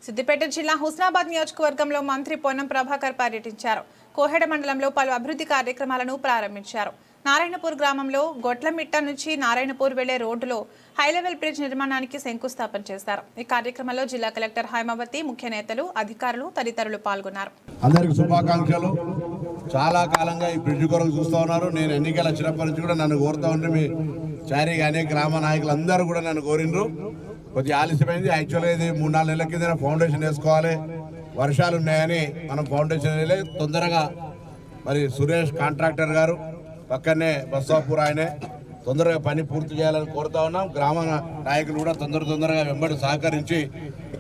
సిద్దిపేట జిల్లా హుస్నాబాద్ నియోజకవర్గంలో మంత్రి పొన్నం ప్రభాకర్ పర్యటించారు. కోహెడ మండలంలో పలు అభివృద్ధి కార్యక్రమాలను ప్రారంభించారు. నారాయణపూర్ గ్రామంలో గొట్లమిట్ట నుంచి నారాయణపూర్ వెళ్లే రోడ్డులో హైలెవెల్ బ్రిడ్జ్ నిర్మాణానికి శంకుస్థాపన చేశారు. ఈ కార్యక్రమంలో జిల్లా కలెక్టర్ హైమావతి, ముఖ్య నేతలు, అధికారులు తదితరులు పాల్గొన్నారు. అందరికి శుభాకాంక్షలు. చాలా కాలంగా ఈ బ్రిడ్జ్ కొరకు చూస్తూ ఉన్నారు. నేను ఎన్నికలు వచ్చినప్పటి నుంచి కూడా నన్ను కోరుతా ఉంటే మీ చారీ కానీ గ్రామ నాయకులు అందరూ కూడా నన్ను కోరినరు. కొద్దిగా ఆలస్యమైంది. యాక్చువల్గా ఇది 3-4 నెలల కింద ఫౌండేషన్ వేసుకోవాలి, వర్షాలు ఉన్నాయని మనం ఫౌండేషన్ వేయలేదు. తొందరగా మరి సురేష్ కాంట్రాక్టర్ గారు పక్కనే బస్సాపూర్ ఆయనే తొందరగా పని పూర్తి చేయాలని కోరుతా ఉన్నాం. గ్రామ నాయకులు కూడా తొందరగా వెంబడి సహకరించి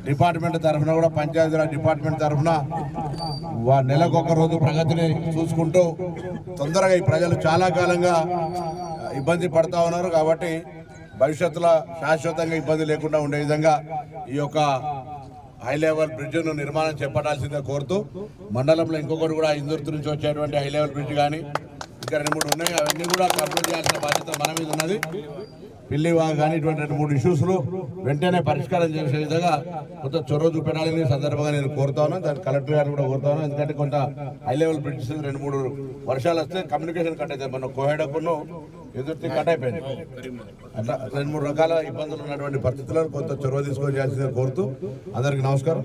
డిపార్ట్మెంట్ తరఫున కూడా పంచాయతీరాజ్ డిపార్ట్మెంట్ తరఫున నెలకు ఒక రోజు ప్రగతిని చూసుకుంటూ తొందరగా ఈ ప్రజలు చాలా కాలంగా ఇబ్బంది పడతా ఉన్నారు. కాబట్టి భవిష్యత్తులో శాశ్వతంగా ఇబ్బంది లేకుండా ఉండే విధంగా ఈ యొక్క హై లెవెల్ బ్రిడ్జ్ను నిర్మాణం చేపట్టాల్సిందే కోరుతూ, మండలంలో ఇంకొకటి కూడా ఇందుర్తి నుంచి వచ్చేటువంటి హై లెవెల్ బ్రిడ్జ్ కానీ ఇంకా 2-3 ఉన్నాయి. అవన్నీ కూడా కంప్లీట్ చేయాల్సిన బాధ్యత మన మీద ఉన్నది. పిల్లివా కానీ ఇటువంటి 2-3 ఇష్యూస్లు వెంటనే పరిష్కారం చేసే విధంగా కొంత చొరవ చూపెట్టాలని సందర్భంగా నేను కోరుతా ఉన్నాను. దాని కలెక్టర్ గారు కూడా కోరుతా ఉన్నాను. ఎందుకంటే కొంత హై లెవెల్ బ్రిడ్జెస్ 2-3 వర్షాలు వస్తే కమ్యూనికేషన్ కట్ అవుతుంది. మన కోహెడకును ఎదుర్తి కట్ అయిపోయింది. అట్లా 2-3 రకాల ఇబ్బందులు ఉన్నటువంటి పరిస్థితుల్లో కొంత చొరవ తీసుకొని చేయాల్సిందని కోరుతూ అందరికీ నమస్కారం.